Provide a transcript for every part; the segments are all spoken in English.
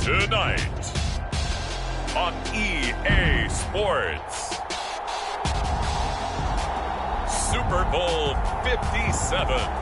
Tonight on EA Sports, Super Bowl 57.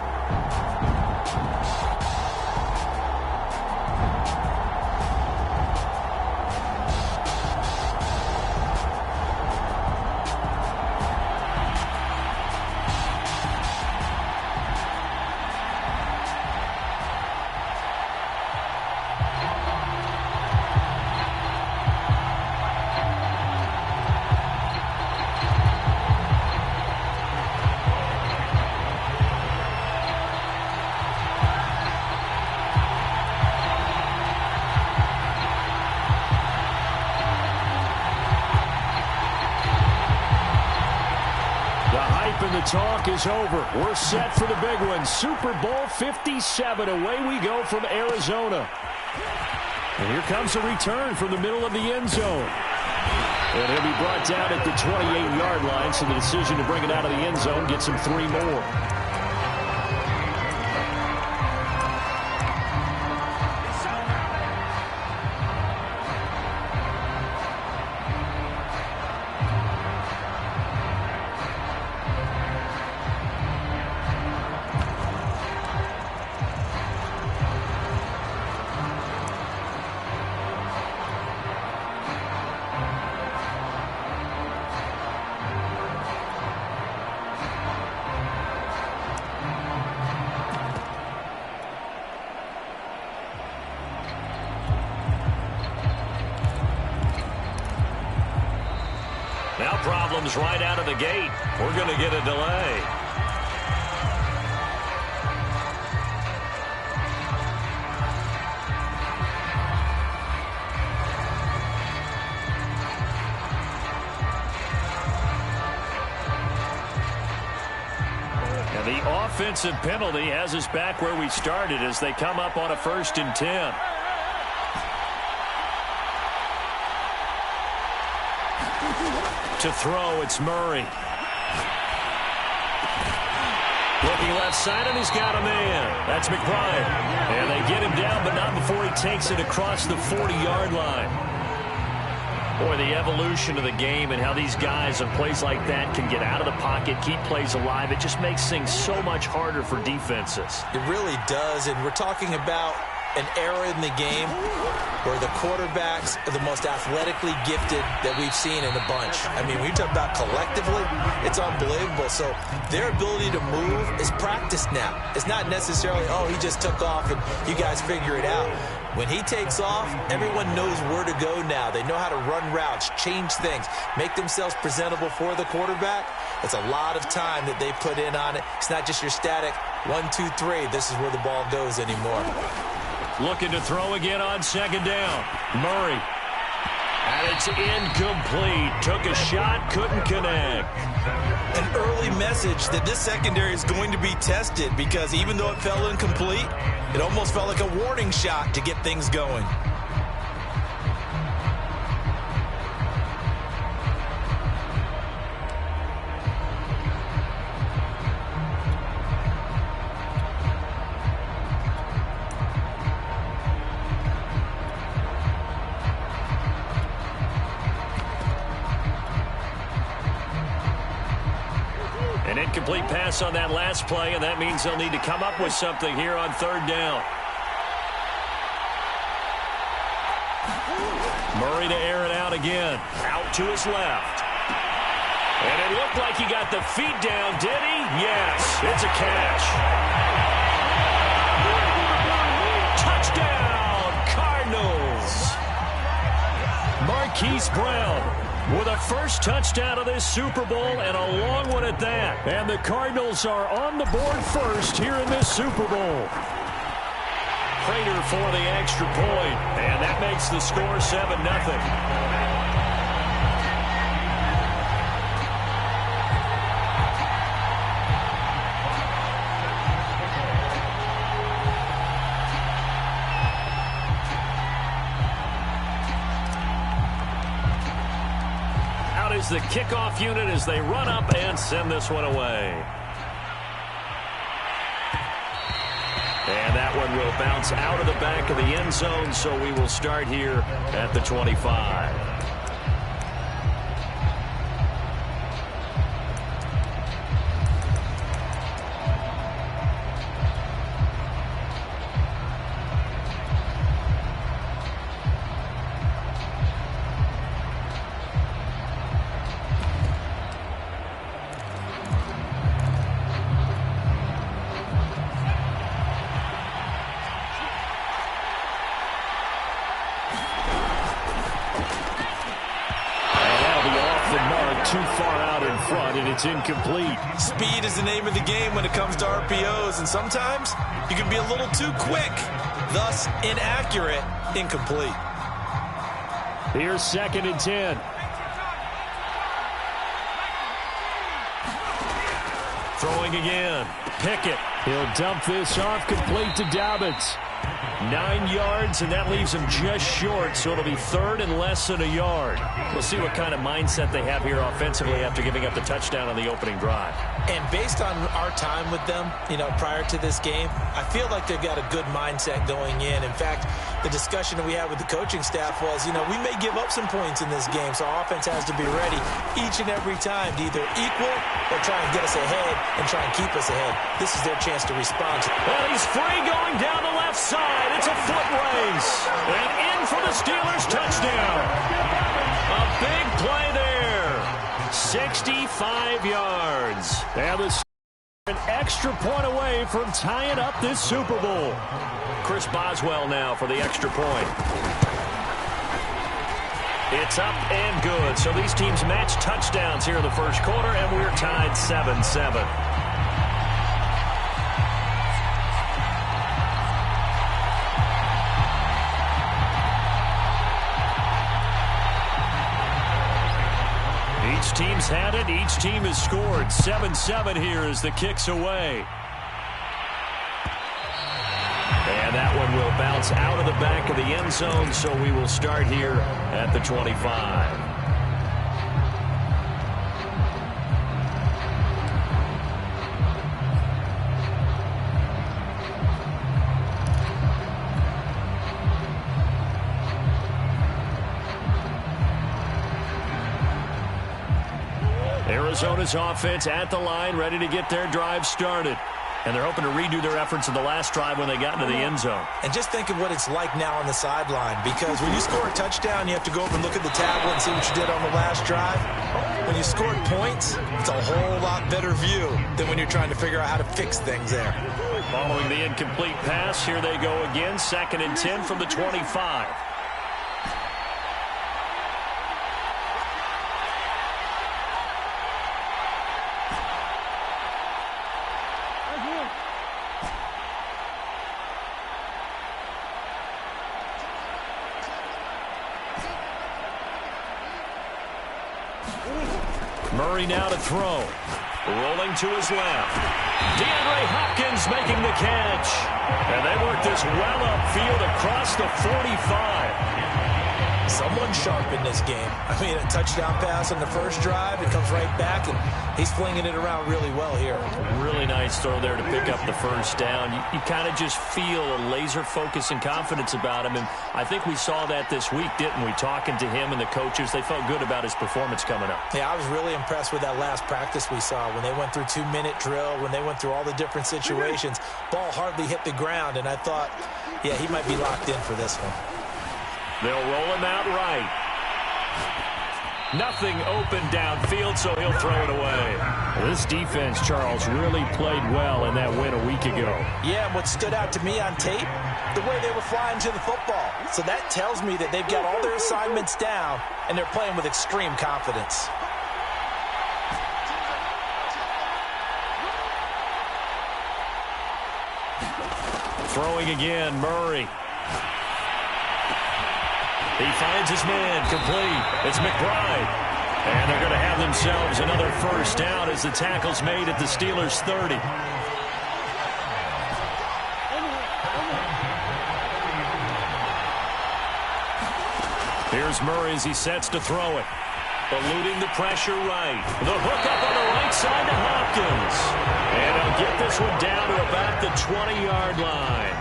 The talk is over. We're set for the big one. Super Bowl 57. Away we go from Arizona. And here comes a return from the middle of the end zone. And he'll be brought down at the 28-yard line, so the decision to bring it out of the end zone gets him 3 more. Now problems right out of the gate. We're going to get a delay. And the offensive penalty has us back where we started as they come up on a 1st and 10. To throw, it's Murray. Looking left side, and he's got a man. That's McBride. And they get him down, but not before he takes it across the 40-yard line. Boy, the evolution of the game and how these guys on plays like that can get out of the pocket, keep plays alive, it just makes things so much harder for defenses. It really does, and we're talking about an era in the game where the quarterbacks are the most athletically gifted that we've seen in a bunch. I mean, we talk about collectively, it's unbelievable. So their ability to move is practiced now. It's not necessarily, oh, he just took off and you guys figure it out. When he takes off, everyone knows where to go now. They know how to run routes, change things, make themselves presentable for the quarterback. It's a lot of time that they put in on it. It's not just your static 1, 2, 3. This is where the ball goes anymore. Looking to throw again on 2nd down. Murray. And it's incomplete. Took a shot, couldn't connect. An early message that this secondary is going to be tested because even though it fell incomplete, it almost felt like a warning shot to get things going. An incomplete pass on that last play, and that means they'll need to come up with something here on 3rd down. Murray to air it out again. Out to his left. And it looked like he got the feet down, did he? Yes, it's a catch. Touchdown, Cardinals. Marquise Brown with a first touchdown of this Super Bowl, and a long one at that. And the Cardinals are on the board first here in this Super Bowl. Prater for the extra point, and that makes the score 7-0. Is the kickoff unit as they run up and send this one away. And that one will bounce out of the back of the end zone, so we will start here at the 25. Too far out in front, and it's incomplete. Speed is the name of the game when it comes to RPOs, and sometimes you can be a little too quick, thus inaccurate, incomplete. Here's 2nd and 10. Throwing again. Pickett. He'll dump this off, complete to Dobbins. 9 yards, and that leaves him just short, so it'll be 3rd and less than a yard. We'll see what kind of mindset they have here offensively after giving up the touchdown on the opening drive. And based on our time with them, prior to this game, I feel like they've got a good mindset going in. In fact, the discussion that we had with the coaching staff was, we may give up some points in this game, so our offense has to be ready each and every time to either equal or try and get us ahead and try and keep us ahead. This is their chance to respond. Well, he's free going down the left side. It's a foot race. And in for the Steelers touchdown. A big play there. 65 yards. And the an extra point away from tying up this Super Bowl. Chris Boswell now for the extra point. It's up and good. So these teams match touchdowns here in the first quarter, and we're tied 7-7. Each team's had it. Each team has scored. 7-7 here as the kick's away. And that one will bounce out of the back of the end zone, so we will start here at the 25. Arizona's offense at the line, ready to get their drive started. And they're hoping to redo their efforts in the last drive when they got into the end zone. And just think of what it's like now on the sideline, because when you score a touchdown, you have to go over and look at the tablet and see what you did on the last drive. When you scored points, it's a whole lot better view than when you're trying to figure out how to fix things there. Following the incomplete pass, here they go again, 2nd and 10 from the 25. Murray now to throw. Rolling to his left. DeAndre Hopkins making the catch. And they work this well upfield across the 45. Someone sharp in this game. I mean, a touchdown pass on the first drive. It comes right back, and he's flinging it around really well here. Really nice throw there to pick up the first down. You kind of just feel a laser focus and confidence about him, and I think we saw that this week, didn't we? Talking to him and the coaches, they felt good about his performance coming up. Yeah, I was really impressed with that last practice we saw when they went through 2-minute drill, when they went through all the different situations. Ball hardly hit the ground, and I thought, yeah, he might be locked in for this one. They'll roll him out right. Nothing open downfield, so he'll throw it away. This defense, Charles, really played well in that win a week ago. Yeah, and what stood out to me on tape, the way they were flying to the football. So that tells me that they've got all their assignments down, and they're playing with extreme confidence. Throwing again, Murray. He finds his man, complete. It's McBride. And they're going to have themselves another first down as the tackle's made at the Steelers' 30. Here's Murray as he sets to throw it. Eluding the pressure right. The hook up on the right side to Hopkins. And they'll get this one down to about the 20-yard line.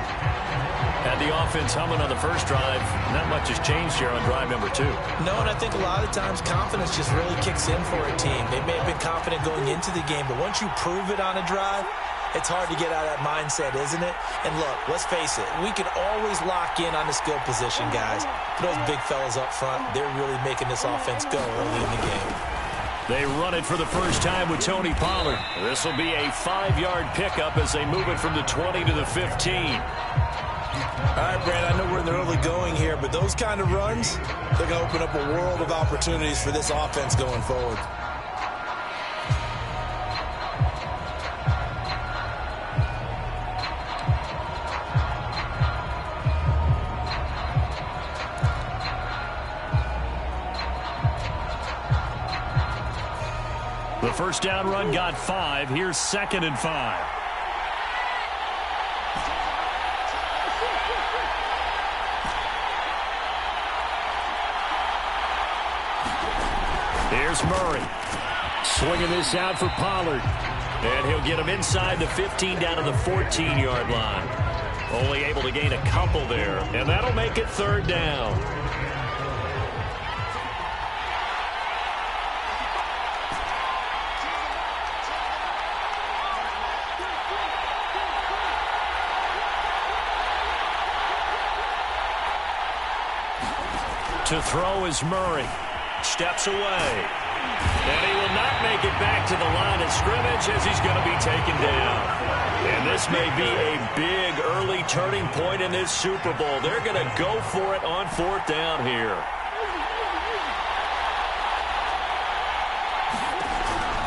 Had the offense humming on the first drive. Not much has changed here on drive number 2. No, and I think a lot of times confidence just really kicks in for a team. They may have been confident going into the game, but once you prove it on a drive, it's hard to get out of that mindset, isn't it? And look, let's face it, we can always lock in on the skill position, guys. Those big fellas up front, they're really making this offense go early in the game. They run it for the first time with Tony Pollard. This will be a 5-yard pickup as they move it from the 20 to the 15. All right, Brad, I know we're in the early going here, but those kind of runs, they're going to open up a world of opportunities for this offense going forward. The first down run got 5. Here's 2nd and 5. Here's Murray. Swinging this out for Pollard. And he'll get him inside the 15 down to the 14-yard line. Only able to gain a couple there. And that'll make it 3rd down. To throw is Murray. Steps away. And he will not make it back to the line of scrimmage as he's going to be taken down. And this may be a big early turning point in this Super Bowl. They're going to go for it on 4th down here.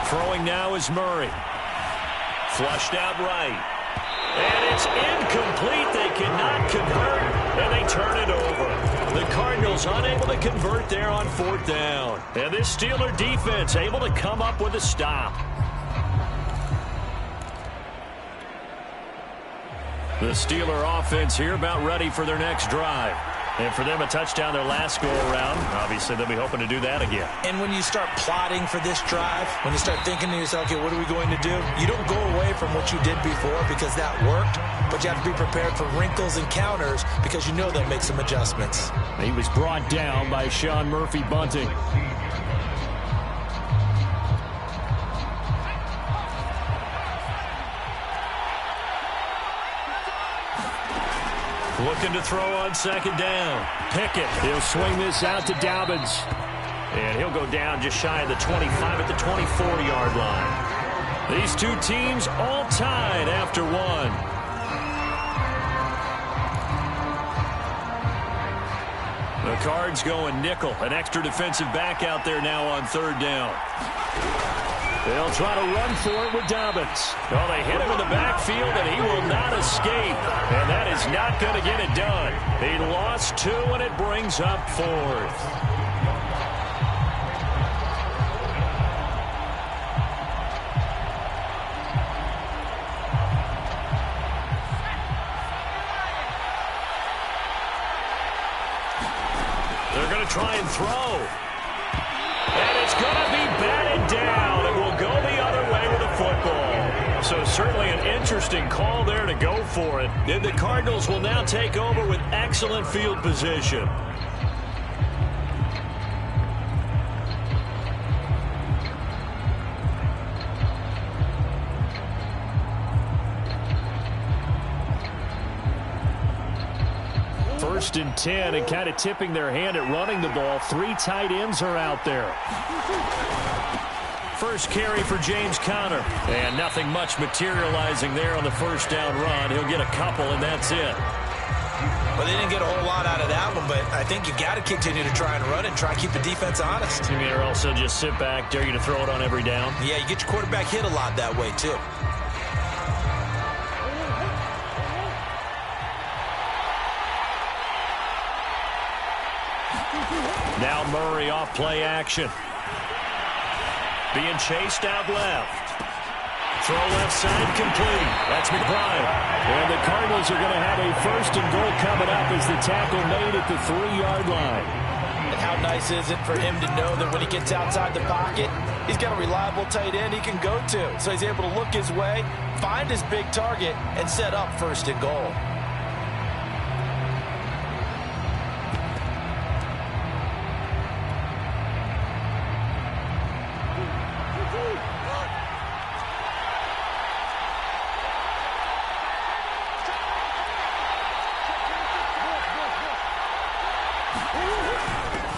Throwing now is Murray. Flushed out right. And it's incomplete. They cannot convert, and they turn it over. The Cardinals unable to convert there on 4th down. And this Steeler defense able to come up with a stop. The Steeler offense here about ready for their next drive. And for them, a touchdown their last go-around. Obviously, they'll be hoping to do that again. And when you start plotting for this drive, when you start thinking to yourself, okay, what are we going to do? You don't go away from what you did before because that worked, but you have to be prepared for wrinkles and counters because you know they'll make some adjustments. He was brought down by Sean Murphy-Bunting. Looking to throw on 2nd down. Pickett. He'll swing this out to Dobbins. And he'll go down just shy of the 25 at the 24-yard line. These two teams all tied after 1. The Cards going nickel. An extra defensive back out there now on 3rd down. They'll try to run for it with Dobbins. Well, they hit him in the backfield, and he will not escape. And that is not going to get it done. He lost 2, and it brings up 4th. They're going to try and throw. And it's going to be batted down. It will go the other way with the football. So certainly an interesting call there to go for it. And the Cardinals will now take over with excellent field position. First and 10, and kind of tipping their hand at running the ball. 3 tight ends are out there. First carry for James Conner. And nothing much materializing there on the first down run. He'll get a couple, and that's it. Well, they didn't get a whole lot out of that one, but I think you got to continue to try and run it and try and keep the defense honest. You mean, or also just sit back, dare you to throw it on every down? Yeah, you get your quarterback hit a lot that way, too. Now Murray off play action. Being chased out left. Throw left side complete. That's McBride. And the Cardinals are going to have a 1st and goal coming up as the tackle made at the 3-yard line. And how how nice is it for him to know that when he gets outside the pocket, he's got a reliable tight end he can go to. So he's able to look his way, find his big target, and set up 1st and goal.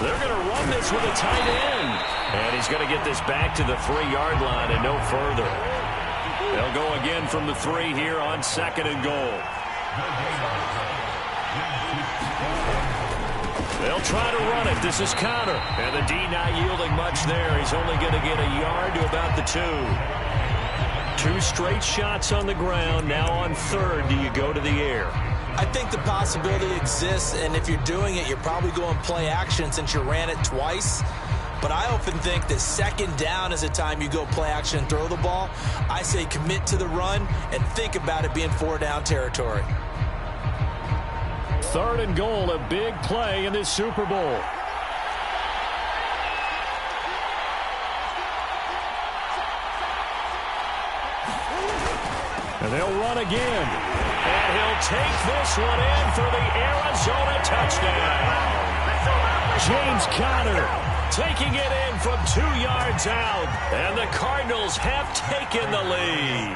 They're going to run this with a tight end. And he's going to get this back to the 3-yard line and no further. They'll go again from the 3 here on 2nd and goal. They'll try to run it. This is Connor. And the D not yielding much there. He's only going to get a yard to about the 2. 2 straight shots on the ground. Now on 3rd, do you go to the air? I think the possibility exists, and if you're doing it, you're probably going play action since you ran it twice. But I often think that 2nd down is a time you go play action and throw the ball. I say commit to the run and think about it being 4-down territory. 3rd and goal, a big play in this Super Bowl. And they'll run again. And he'll take this one in for the Arizona touchdown. James Conner taking it in from 2 yards out. And the Cardinals have taken the lead.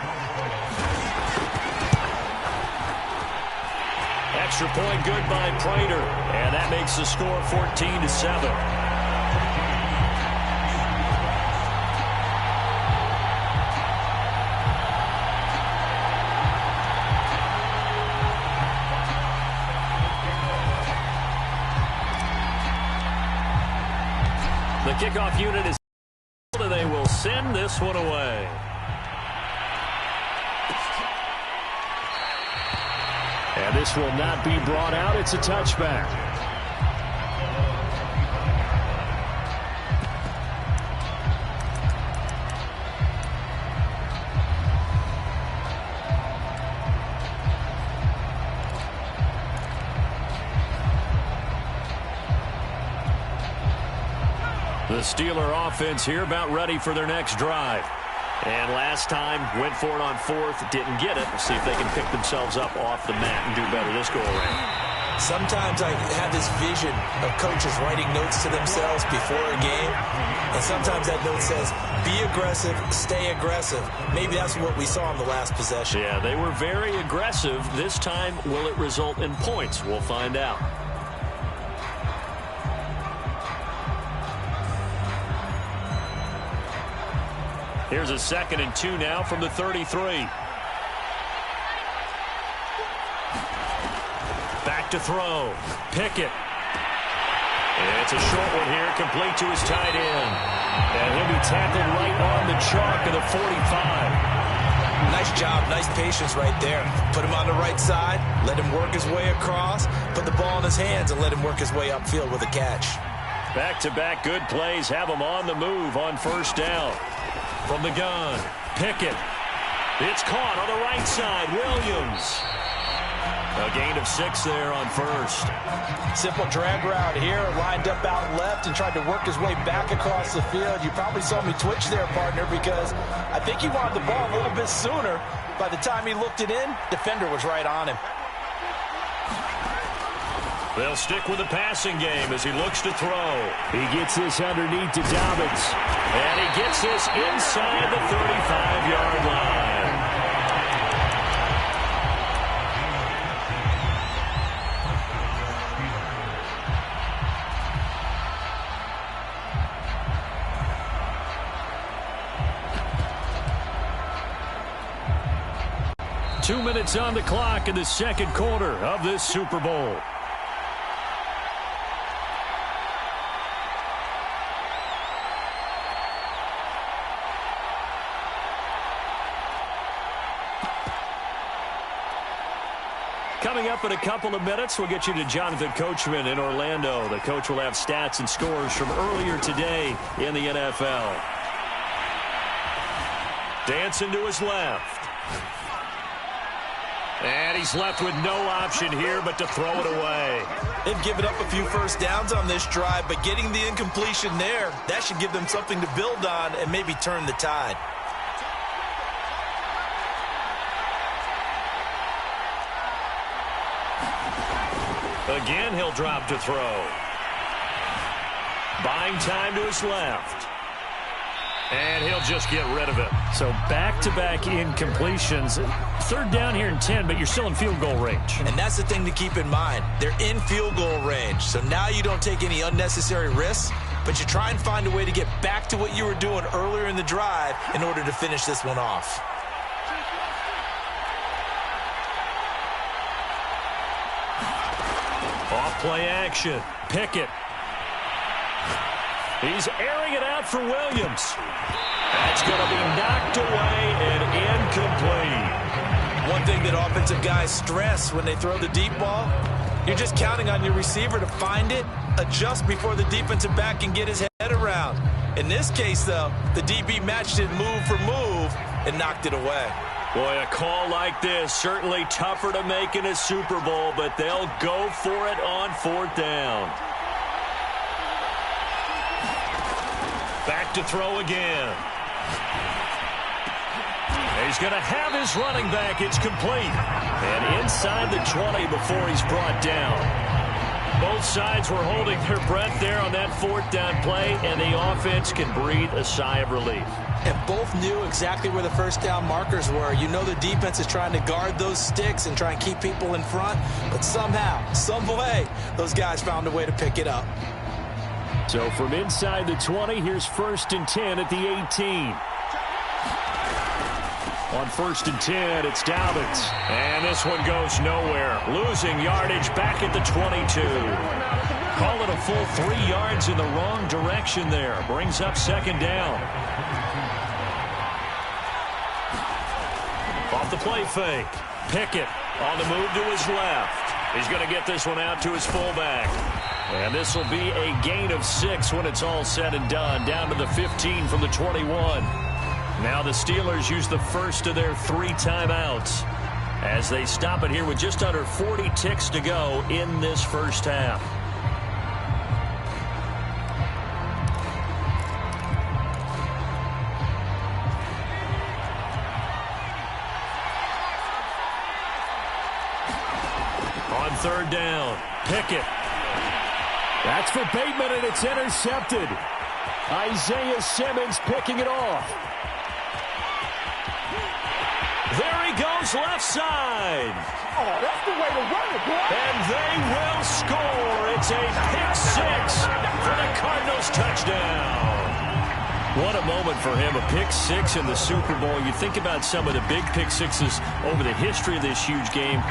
Extra point good by Prater. And that makes the score 14-7. The kickoff unit is and they will send this one away. And this will not be brought out. It's a touchback. The Steeler offense here about ready for their next drive. And last time, went for it on 4th, didn't get it. We'll see if they can pick themselves up off the mat and do better this go-around. Sometimes I have this vision of coaches writing notes to themselves before a game. And sometimes that note says, be aggressive, stay aggressive. Maybe that's what we saw in the last possession. Yeah, they were very aggressive. This time, will it result in points? We'll find out. Here's a 2nd and 2 now from the 33. Back to throw. Pickett. And it's a short one here, complete to his tight end. And he'll be tackled right on the chalk of the 45. Nice job, nice patience right there. Put him on the right side, let him work his way across, put the ball in his hands, and let him work his way upfield with a catch. Back-to-back good plays have him on the move on 1st down. From the gun, Pickett. It's caught on the right side, Williams. A gain of 6 there on 1st. Simple drag route here, lined up out left and tried to work his way back across the field. You probably saw me twitch there, partner, because I think he wanted the ball a little bit sooner. By the time he looked it in, defender was right on him. They'll stick with the passing game as he looks to throw. He gets this underneath to Dobbins. And he gets this inside the 35-yard line. Two minutes on the clock in the 2nd quarter of this Super Bowl. Coming up in a couple of minutes, we'll get you to Jonathan Coachman in Orlando. The coach will have stats and scores from earlier today in the NFL. Dancing to his left. And he's left with no option here but to throw it away. They've given up a few first downs on this drive, but getting the incompletion there, that should give them something to build on and maybe turn the tide. Again, he'll drop to throw. Buying time to his left. And he'll just get rid of it. So back-to-back incompletions. Third down here and 10, but you're still in field goal range. And that's the thing to keep in mind. They're in field goal range. So now you don't take any unnecessary risks, but you try and find a way to get back to what you were doing earlier in the drive in order to finish this one off. Off play action. Pickett. He's airing it out for Williams. That's going to be knocked away and incomplete. One thing that offensive guys stress when they throw the deep ball, you're just counting on your receiver to find it, adjust before the defensive back can get his head around. In this case, though, the DB matched it move for move and knocked it away. Boy, a call like this, certainly tougher to make in a Super Bowl, but they'll go for it on fourth down. Back to throw again. He's going to have his running back. It's complete. And inside the 20 before he's brought down. Both sides were holding their breath there on that fourth down play, and the offense can breathe a sigh of relief. And both knew exactly where the first down markers were. You know the defense is trying to guard those sticks and try and keep people in front, but somehow, some way, those guys found a way to pick it up. So from inside the 20, here's 1st and 10 at the 18. On 1st and 10, it's Dobbins. And this one goes nowhere. Losing yardage back at the 22. Call it a full 3 yards in the wrong direction there. Brings up 2nd down. Off the play fake. Pickett on the move to his left. He's going to get this one out to his fullback. And this will be a gain of 6 when it's all said and done. Down to the 15 from the 21. Now the Steelers use the first of their 3 timeouts as they stop it here with just under 40 ticks to go in this first half. On 3rd down, Pickett. That's for Bateman, and it's intercepted. Isaiah Simmons picking it off. There he goes, left side. Oh, that's the way to run it, boy. And they will score. It's a pick-6 for the Cardinals touchdown. What a moment for him, a pick-6 in the Super Bowl. You think about some of the big pick-6s over the history of this huge game.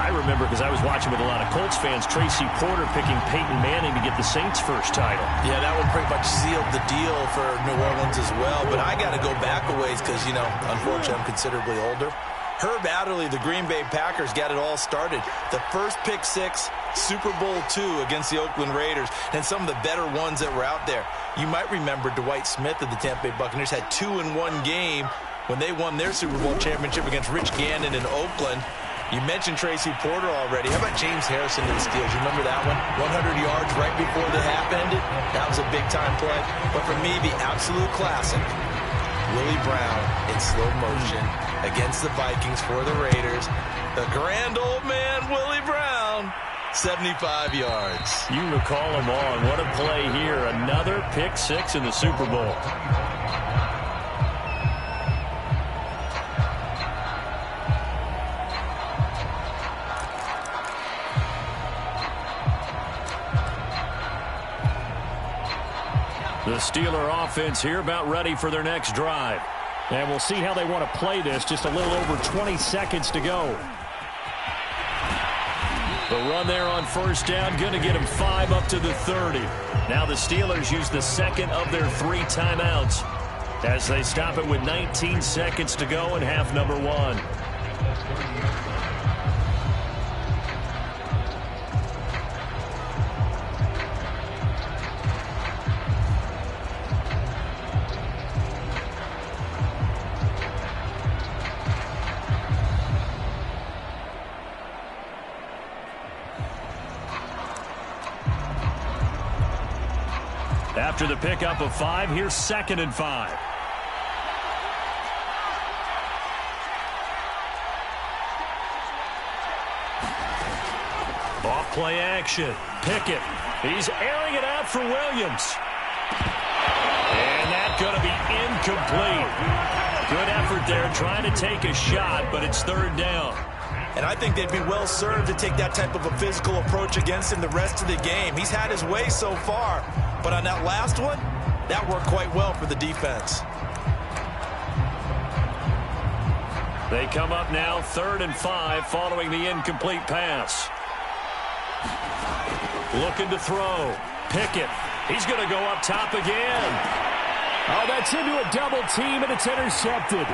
I remember, because I was watching with a lot of Colts fans, Tracy Porter picking Peyton Manning to get the Saints' first title. Yeah, that one pretty much sealed the deal for New Orleans as well. But I got to go back a ways because, you know, unfortunately I'm considerably older. Herb Adderley, the Green Bay Packers, got it all started. The first pick-6, Super Bowl II against the Oakland Raiders, and some of the better ones that were out there. You might remember Dwight Smith of the Tampa Bay Buccaneers had 2 in one game when they won their Super Bowl championship against Rich Gannon in Oakland. You mentioned Tracy Porter already. How about James Harrison to the Steelers? You remember that one? 100 yards right before the half ended. That was a big-time play. But for me, the absolute classic, Willie Brown in slow motion against the Vikings for the Raiders. The grand old man, Willie Brown, 75 yards. You recall them all, and what a play here. Another pick-6 in the Super Bowl. The Steeler offense here about ready for their next drive. And we'll see how they want to play this. Just a little over 20 seconds to go. The run there on 1st down, going to get him 5 up to the 30. Now the Steelers use the second of their 3 timeouts as they stop it with 19 seconds to go in half number 1. After the pickup of 5, here's 2nd and 5. Off play action. Pickett. He's airing it out for Williams. And that's going to be incomplete. Good effort there trying to take a shot, but it's 3rd down. And I think they'd be well served to take that type of a physical approach against him the rest of the game. He's had his way so far, but on that last one, that worked quite well for the defense. They come up now 3rd and 5 following the incomplete pass. Looking to throw. Pickett. He's going to go up top again. Oh, that's into a double team, and it's intercepted.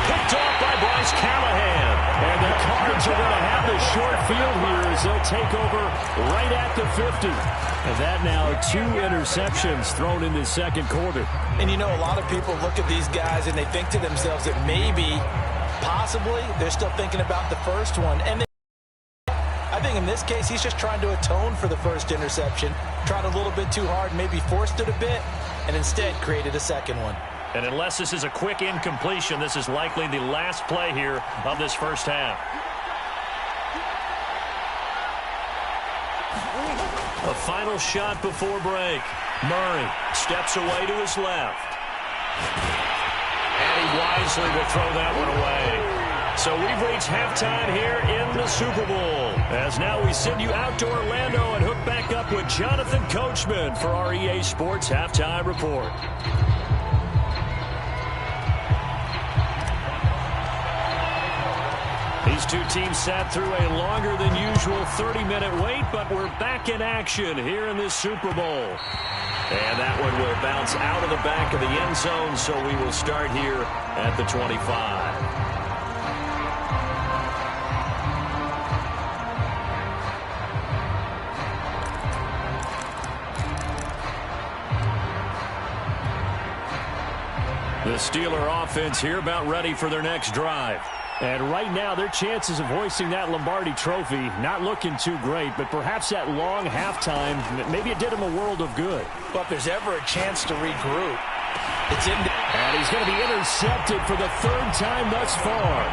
Picked off by Bryce Callahan. And the Cards are going to have the short field here as they'll take over right at the 50. And that now 2 interceptions thrown in the 2nd quarter. And you know, a lot of people look at these guys and they think to themselves that maybe, possibly, they're still thinking about the first one. And I think in this case, he's just trying to atone for the first interception. Tried a little bit too hard, maybe forced it a bit, and instead created a 2nd one. And unless this is a quick incompletion, this is likely the last play here of this first half. A final shot before break. Murray steps away to his left. And he wisely will throw that one away. So we've reached halftime here in the Super Bowl. As now we send you out to Orlando and hook back up with Jonathan Coachman for our EA Sports Halftime Report. These two teams sat through a longer than usual 30-minute wait, but we're back in action here in this Super Bowl. And that one will bounce out of the back of the end zone, so we will start here at the 25. The Steeler offense here about ready for their next drive. And right now, their chances of hoisting that Lombardi trophy not looking too great, but perhaps that long halftime, maybe it did him a world of good. But if there's ever a chance to regroup, it's in. And he's going to be intercepted for the 3rd time thus far.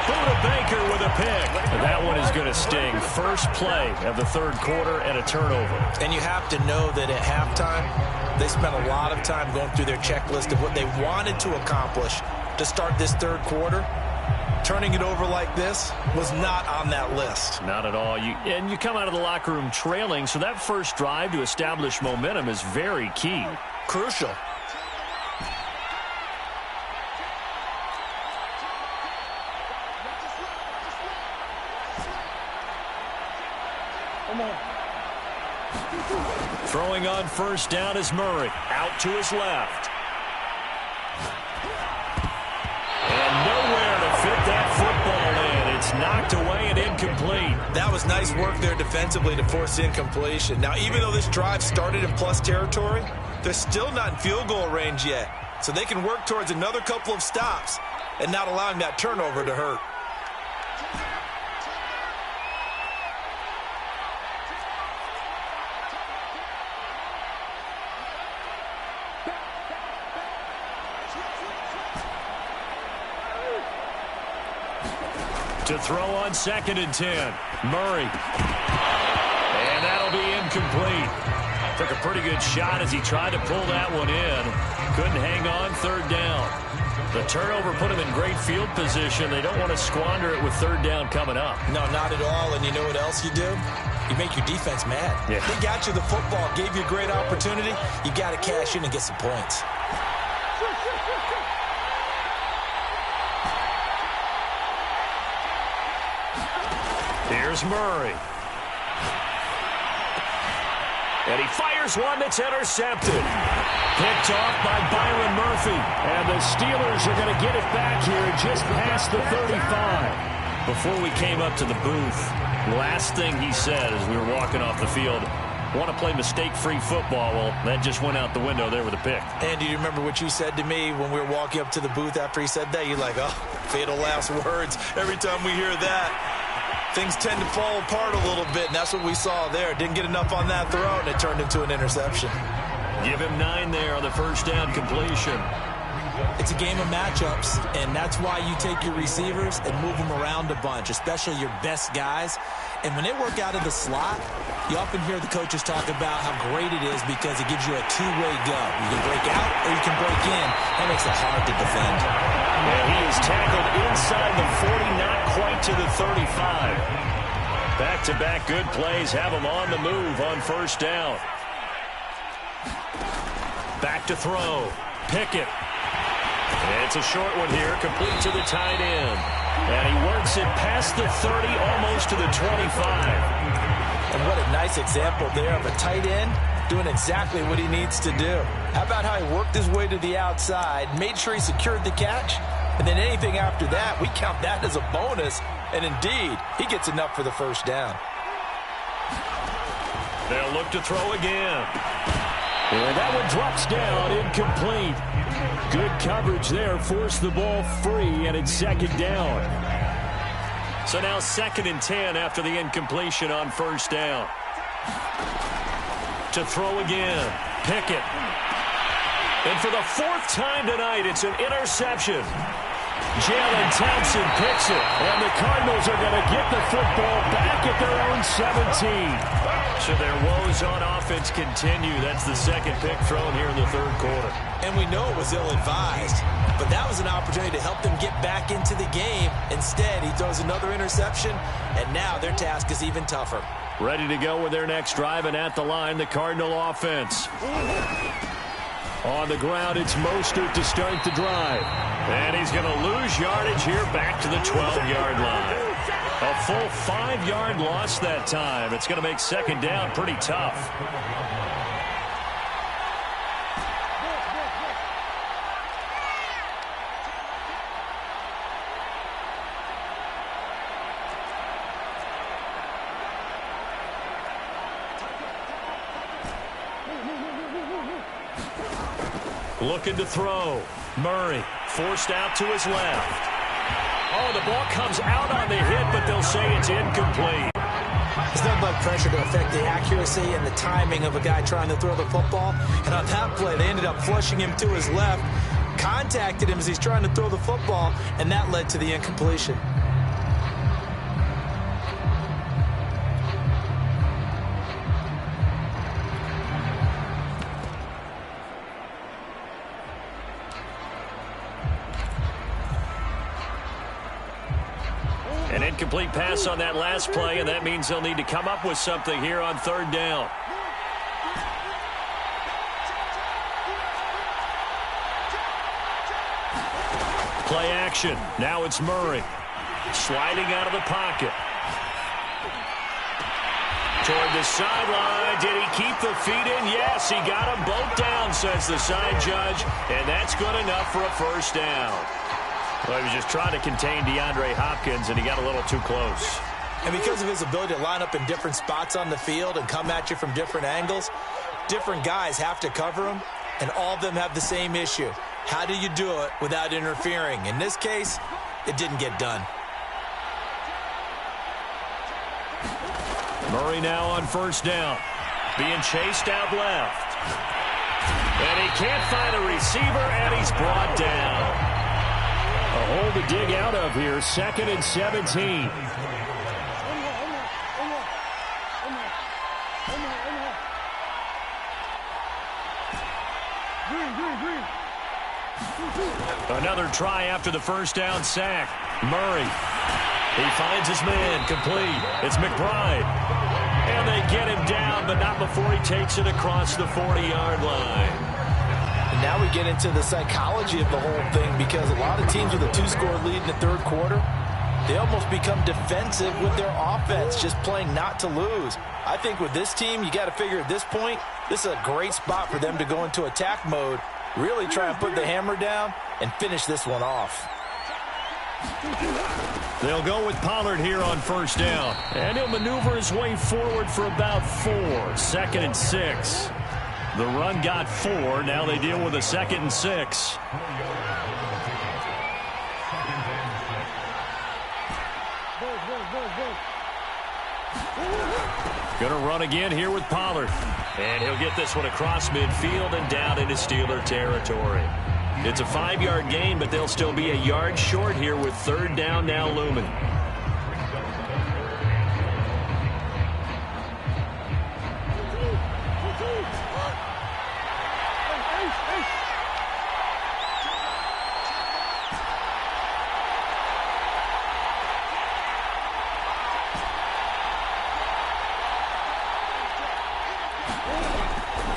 Buda Baker with a pick. And that one is going to sting. First play of the 3rd quarter and a turnover. And you have to know that at halftime, they spent a lot of time going through their checklist of what they wanted to accomplish to start this 3rd quarter. Turning it over like this was not on that list. Not at all. And you come out of the locker room trailing, so that first drive to establish momentum is very key. Crucial. Throwing on first down is Murray. Out to his left. And nowhere to fit that football in. It's knocked away and incomplete. That was nice work there defensively to force incompletion. Now, even though this drive started in plus territory, they're still not in field goal range yet. So they can work towards another couple of stops and not allowing that turnover to hurt. To throw on 2nd and 10. Murray. And that'll be incomplete. Took a pretty good shot as he tried to pull that one in. Couldn't hang on 3rd down. The turnover put him in great field position. They don't want to squander it with 3rd down coming up. No, not at all. And you know what else you do? You make your defense mad. Yeah. They got you the football, gave you a great opportunity. You got to cash in and get some points. Here's Murray. And he fires one that's intercepted. Picked off by Byron Murphy. And the Steelers are going to get it back here just past the 35. Before we came up to the booth, last thing he said as we were walking off the field, want to play mistake-free football. Well, that just went out the window there with a pick. And do you remember what you said to me when we were walking up to the booth after he said that? You're like, oh, fatal last words. Every time we hear that, things tend to fall apart a little bit, and that's what we saw there. Didn't get enough on that throw, and it turned into an interception. Give him 9 there on the first down completion. It's a game of matchups, and that's why you take your receivers and move them around a bunch, especially your best guys. And when they work out of the slot, you often hear the coaches talk about how great it is because it gives you a two-way go. You can break out or you can break in. That makes it hard to defend. And he is tackled inside the 40, not quite to the 35. Back-to-back good plays have him on the move on first down. Back to throw. Pickett. And it's a short one here, complete to the tight end. And he works it past the 30, almost to the 25. And what a nice example there of a tight end doing exactly what he needs to do. How about how he worked his way to the outside, made sure he secured the catch, and then anything after that, we count that as a bonus. And indeed, he gets enough for the first down. They'll look to throw again. And that one drops down, incomplete. Good coverage there, forced the ball free, and it's second down. So now 2nd and 10 after the incompletion on first down. To throw again, Pickett. And for the 4th time tonight, it's an interception. Jalen Thompson picks it, and the Cardinals are going to get the football back at their own 17. So their woes on offense continue. That's the 2nd pick thrown here in the 3rd quarter. And we know it was ill-advised, but that was an opportunity to help them get back into the game. Instead, he throws another interception, and now their task is even tougher. Ready to go with their next drive, and at the line, the Cardinal offense. On the ground, it's Mostert to start the drive. And he's going to lose yardage here back to the 12-yard line. A full 5-yard loss that time. It's going to make second down pretty tough. Looking to throw. Murray forced out to his left. Oh, the ball comes out on the hit, but they'll say it's incomplete. There's nothing like pressure to affect the accuracy and the timing of a guy trying to throw the football. And on that play, they ended up flushing him to his left, contacted him as he's trying to throw the football, and that led to the incompletion. An incomplete pass on that last play, and that means they'll need to come up with something here on 3rd down. Play action. Now it's Murray. Sliding out of the pocket. Toward the sideline. Did he keep the feet in? Yes, he got them both down, says the side judge, and that's good enough for a first down. Well, he was just trying to contain DeAndre Hopkins, and he got a little too close. And because of his ability to line up in different spots on the field and come at you from different angles, different guys have to cover him, and all of them have the same issue. How do you do it without interfering? In this case, it didn't get done. Murray now on first down. Being chased out left. And he can't find a receiver, and he's brought down. A hole to dig out of here, 2nd and 17. Another try after the first down sack. Murray. He finds his man, complete. It's McBride. And they get him down, but not before he takes it across the 40-yard line. And now we get into the psychology of the whole thing, because a lot of teams with a 2-score lead in the 3rd quarter, they almost become defensive with their offense, just playing not to lose. I think with this team, you got to figure at this point, this is a great spot for them to go into attack mode, really try and put the hammer down and finish this one off. They'll go with Pollard here on first down. And he'll maneuver his way forward for about 4. 2nd and 6. The run got 4. Now they deal with a 2nd and 6. Going to run again here with Pollard. And he'll get this one across midfield and down into Steeler territory. It's a 5-yard gain, but they'll still be a yard short here with third down now looming.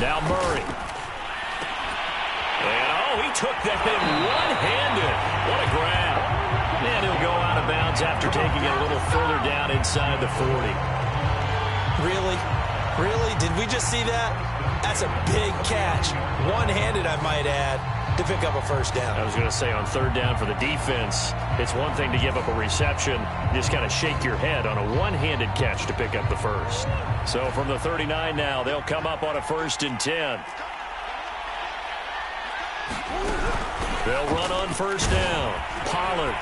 Now Murray. And, he took that thing one-handed. What a grab. And he'll go out of bounds after taking it a little further down inside the 40. Really? Really? Did we just see that? That's a big catch. One-handed, I might add, to pick up a first down. I was going to say, on third down for the defense, it's one thing to give up a reception. You just got to shake your head on a one-handed catch to pick up the first. So from the 39 now, they'll come up on a 1st and 10. They'll run on first down. Pollard.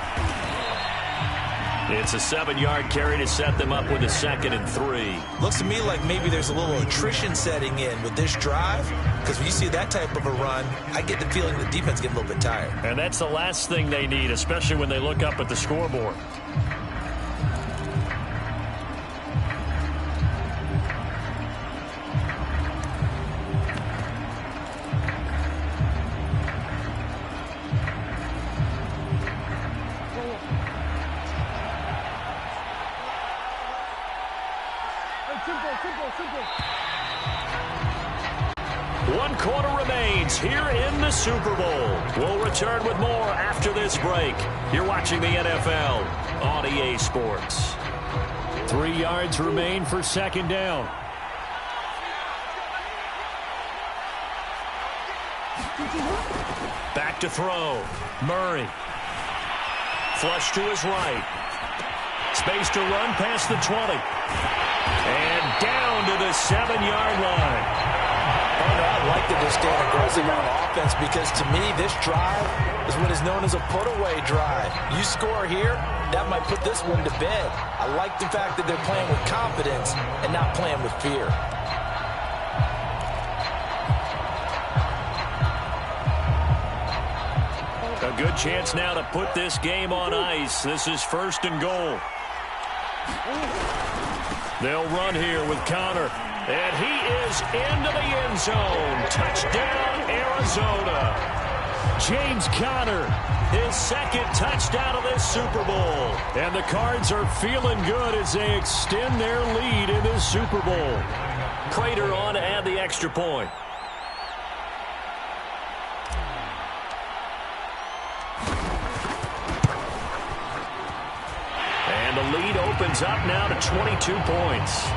It's a 7-yard carry to set them up with a 2nd and 3. Looks to me like maybe there's a little attrition setting in with this drive, because when you see that type of a run, I get the feeling the defense gets a little bit tired. And that's the last thing they need, especially when they look up at the scoreboard. One quarter remains here in the Super Bowl. We'll return with more after this break. You're watching the NFL on EA Sports. 3 yards remain for 2nd down. Back to throw. Murray. Flush to his right. Space to run past the 20. And down to the 7-yard line. I'd like to just stand aggressive on offense, because to me, this drive is what is known as a put-away drive. You score here, that might put this one to bed. I like the fact that they're playing with confidence and not playing with fear. A good chance now to put this game on ice. This is 1st and goal. They'll run here with Connor. And he is into the end zone. Touchdown, Arizona. James Conner, his 2nd touchdown of this Super Bowl. And the Cards are feeling good as they extend their lead in this Super Bowl. Prater on to add the extra point. And the lead opens up now to 22 points.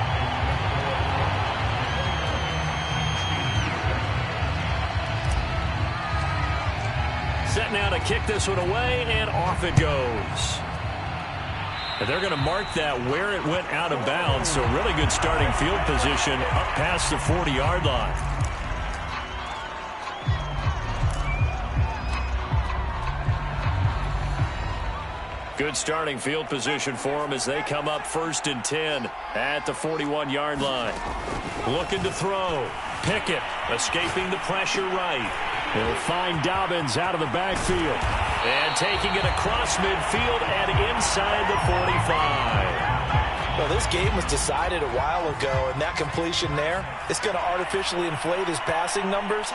Set now to kick this one away, and off it goes. And they're going to mark that where it went out of bounds, so really good starting field position up past the 40-yard line. Good starting field position for them as they come up 1st and 10 at the 41-yard line. Looking to throw. Pickett escaping the pressure right. He'll find Dobbins out of the backfield. And taking it across midfield and inside the 45. Well, this game was decided a while ago, and that completion there, it's going to artificially inflate his passing numbers.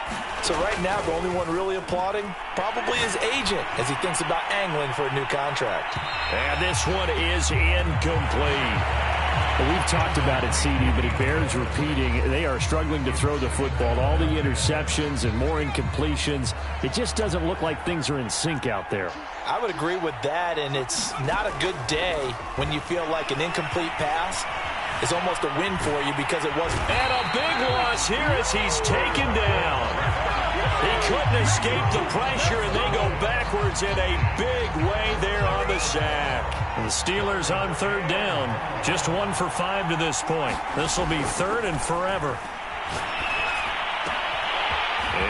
So right now, the only one really applauding probably his agent as he thinks about angling for a new contract. And this one is incomplete. Well, we've talked about it, CD, but it bears repeating. They are struggling to throw the football. All the interceptions and more incompletions. It just doesn't look like things are in sync out there. I would agree with that, and it's not a good day when you feel like an incomplete pass is almost a win for you because it wasn't. And a big loss here as he's taken down. He couldn't escape the pressure, and they go backwards in a big way there on the sack. The Steelers on 3rd down. Just 1 for 5 to this point. This will be 3rd and forever.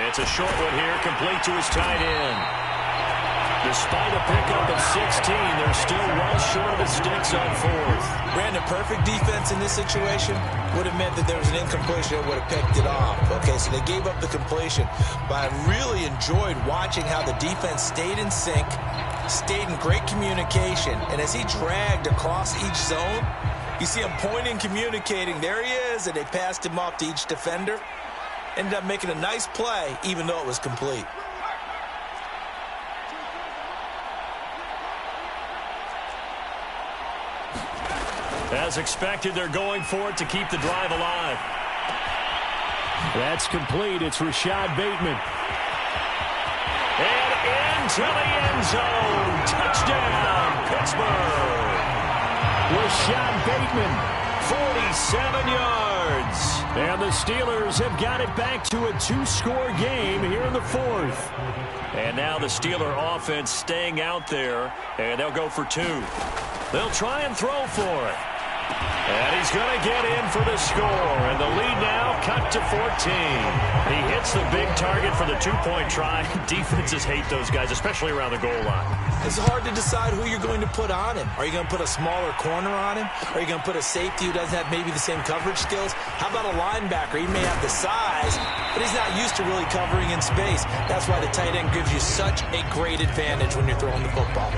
It's a short one here, complete to his tight end. Despite a pickup of 16, they're still well short of the sticks on fourth. Brandon, perfect defense in this situation would have meant that there was an incompletion that would have picked it off. Okay, so they gave up the completion, but I really enjoyed watching how the defense stayed in sync, stayed in great communication, and as he dragged across each zone, you see him pointing, communicating. There he is, and they passed him off to each defender. Ended up making a nice play, even though it was complete. As expected, they're going for it to keep the drive alive. That's complete. It's Rashad Bateman. And into the end zone. Touchdown, Pittsburgh. Rashad Bateman, 47 yards. And the Steelers have got it back to a two-score game here in the fourth. And now the Steeler offense staying out there, and they'll go for two. They'll try and throw for it. And he's going to get in for the score. And the lead now cut to 14. He hits the big target for the two-point try. Defenses hate those guys, especially around the goal line. It's hard to decide who you're going to put on him. Are you going to put a smaller corner on him? Are you going to put a safety who doesn't have maybe the same coverage skills? How about a linebacker? He may have the size, but he's not used to really covering in space. That's why the tight end gives you such a great advantage when you're throwing the football.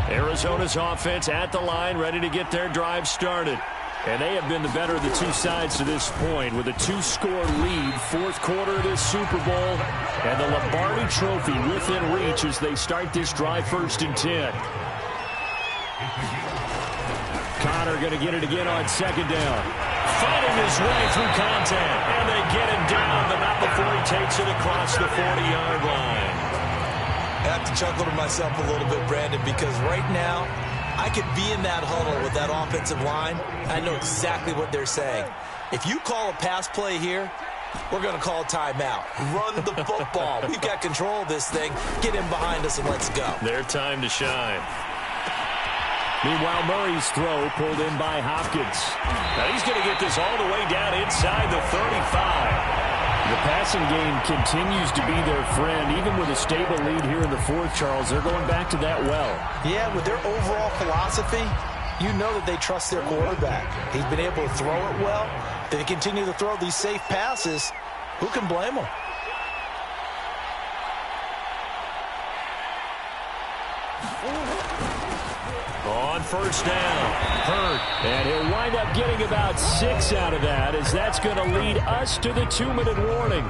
Arizona's offense at the line, ready to get their drive started. And they have been the better of the two sides to this point with a two-score lead, fourth quarter of this Super Bowl, and the Lombardi Trophy within reach as they start this drive 1st and 10. Connor going to get it again on 2nd down. Fighting his way through contact, and they get him down, but not before he takes it across the 40-yard line. I have to chuckle to myself a little bit, Brandon, because right now I could be in that huddle with that offensive line. I know exactly what they're saying. If you call a pass play here, we're going to call a timeout. Run the football. We've got control of this thing. Get in behind us and let's go. Their time to shine. Meanwhile, Murray's throw pulled in by Hopkins. Now he's going to get this all the way down inside the 35. The passing game continues to be their friend. Even with a stable lead here in the fourth, Charles, they're going back to that well. Yeah, with their overall philosophy, you know that they trust their quarterback. He's been able to throw it well. They continue to throw these safe passes. Who can blame them? On 1st down, Hurd. And he'll wind up getting about 6 out of that, as that's going to lead us to the 2-minute warning.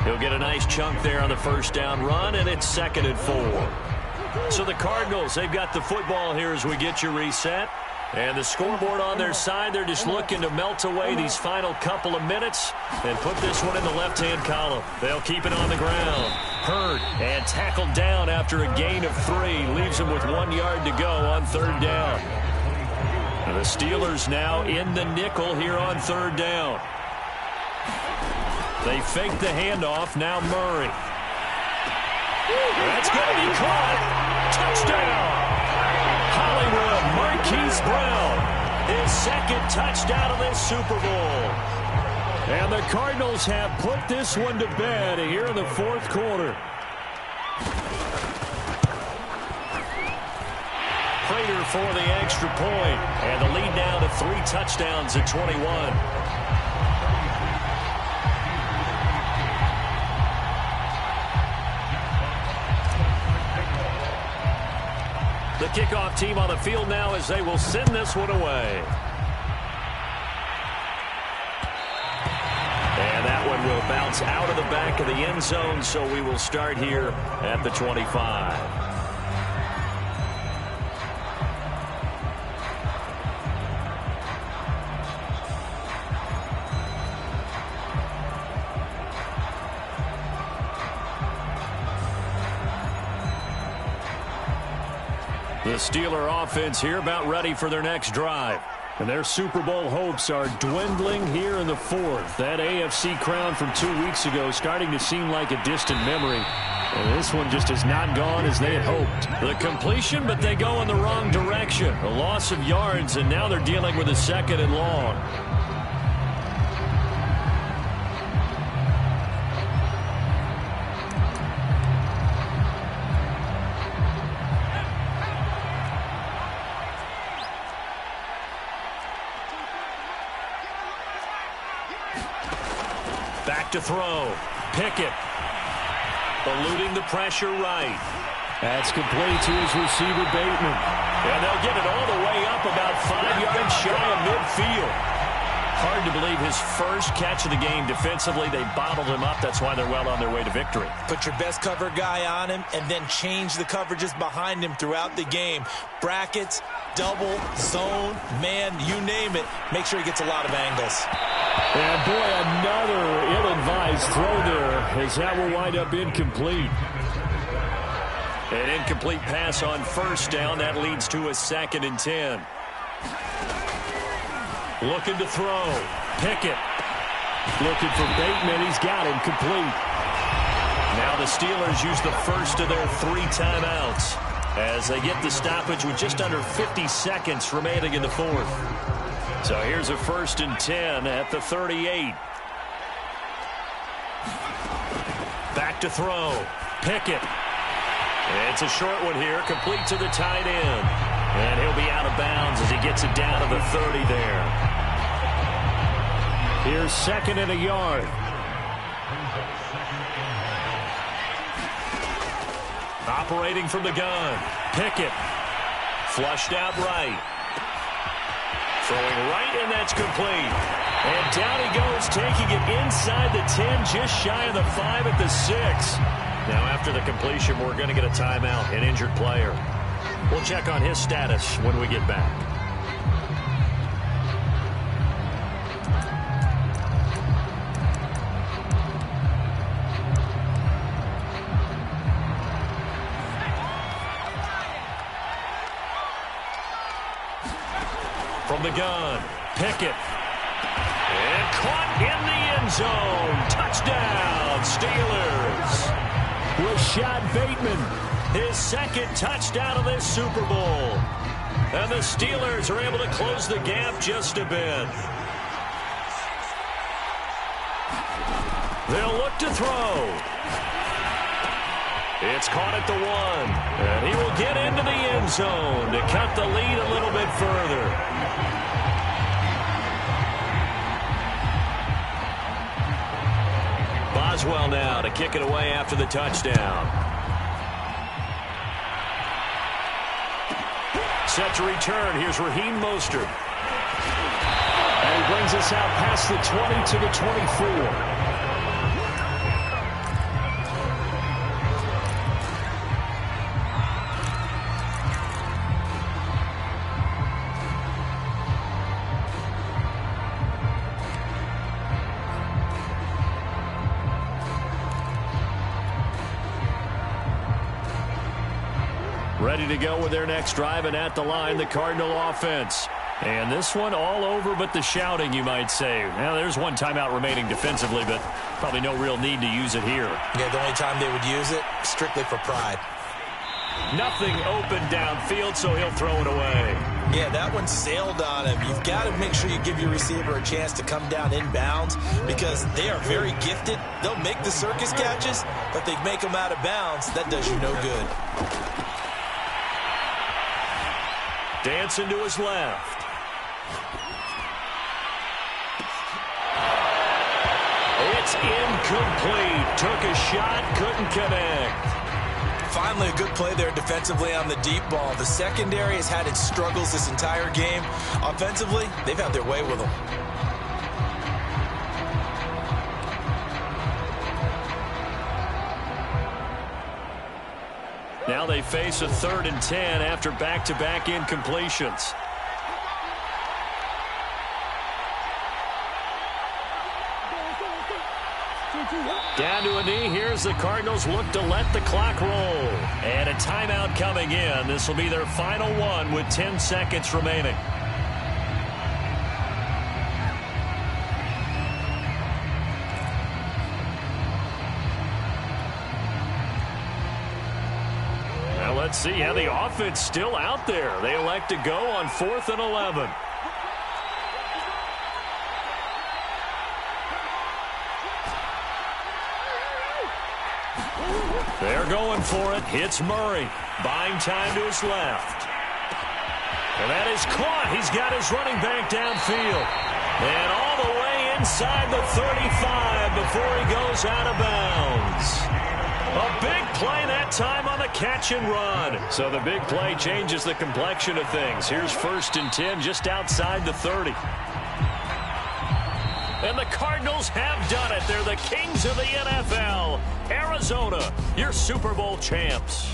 He'll get a nice chunk there on the 1st down run, and it's 2nd and 4. So the Cardinals, they've got the football here as we get you reset. And the scoreboard on their side, they're just looking to melt away these final couple of minutes and put this one in the left-hand column. They'll keep it on the ground. Hurd and tackled down after a gain of 3. Leaves him with 1 yard to go on 3rd down. And the Steelers now in the nickel here on 3rd down. They fake the handoff. Now Murray. That's going to be caught. Touchdown. Hollywood Marquise Brown. His 2nd touchdown of this Super Bowl. And the Cardinals have put this one to bed here in the 4th quarter. Prater for the extra point. And the lead now to 3 touchdowns at 21. The kickoff team on the field now as they will send this one away. And that one will bounce out of the back of the end zone, so we will start here at the 25. The Steeler offense here about ready for their next drive. And their Super Bowl hopes are dwindling here in the 4th. That AFC crown from 2 weeks ago starting to seem like a distant memory. And this one just has not gone as they had hoped. The completion, but they go in the wrong direction. A loss of yards, and now they're dealing with a 2nd and long. Back to throw. Pickett. Eluding the pressure right. That's complete to his receiver, Bateman. And they'll get it all the way up about 5 yards shy of midfield. Hard to believe his first catch of the game defensively. They bottled him up. That's why they're well on their way to victory. Put your best cover guy on him and then change the coverages behind him throughout the game. Brackets, double, zone, man, you name it. Make sure he gets a lot of angles. And boy, another ill-advised throw there as that will wind up incomplete. An incomplete pass on 1st down. That leads to a 2nd and 10. Looking to throw. Pickett. Looking for Bateman. He's got him complete. Now the Steelers use the first of their 3 timeouts as they get the stoppage with just under 50 seconds remaining in the 4th. So here's a 1st and 10 at the 38. Back to throw. Pickett. It's a short one here, complete to the tight end. And he'll be out of bounds as he gets it down to the 30 there. Here's 2nd and a yard. Operating from the gun. Pickett. Flushed out right. Throwing right, and that's complete. And down he goes, taking it inside the 10, just shy of the 5 at the 6. Now after the completion, we're going to get a timeout, an injured player. We'll check on his status when we get back. From the gun, Pickett. And caught in the end zone. Touchdown, Steelers. Rashad Bateman. His 2nd touchdown of this Super Bowl. And the Steelers are able to close the gap just a bit. They'll look to throw. It's caught at the 1. And he will get into the end zone to cut the lead a little bit further. Boswell now to kick it away after the touchdown. Set to return. Here's Raheem Mostert. And he brings us out past the 20 to the 24. Ready to go with their next drive, and at the line, the Cardinal offense. And this one all over but the shouting, you might say. Now, there's one timeout remaining defensively, but probably no real need to use it here. Yeah, the only time they would use it, strictly for pride. Nothing open downfield, so he'll throw it away. Yeah, that one sailed on him. You've got to make sure you give your receiver a chance to come down inbounds because they are very gifted. They'll make the circus catches, but they make them out of bounds. That does you no good. Dancing to his left. It's incomplete. Took a shot, couldn't connect. Finally, a good play there defensively on the deep ball. The secondary has had its struggles this entire game. Offensively, they've had their way with them. Now they face a 3rd and 10 after back-to-back incompletions. Down to a knee. Here's the Cardinals look to let the clock roll. And a timeout coming in. This will be their final one with 10 seconds remaining. Let's see how the offense still out there. They elect to go on 4th and 11. They're going for it. Hits Murray. Buying time to his left. And that is caught. He's got his running back downfield. And all the way inside the 35 before he goes out of bounds. A big play that time on the catch and run. So the big play changes the complexion of things. Here's 1st and 10 just outside the 30. And the Cardinals have done it. They're the kings of the NFL. Arizona, your Super Bowl champs.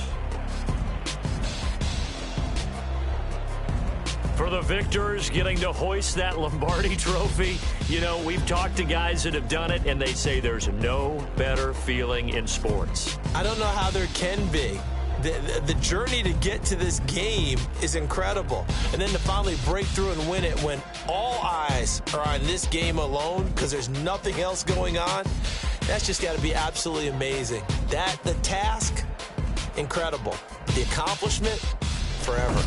For the victors, getting to hoist that Lombardi trophy, you know, we've talked to guys that have done it, and they say there's no better feeling in sports. I don't know how there can be. The journey to get to this game is incredible. And then to finally break through and win it when all eyes are on this game alone because there's nothing else going on, that's just got to be absolutely amazing. The task, incredible. The accomplishment, forever.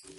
You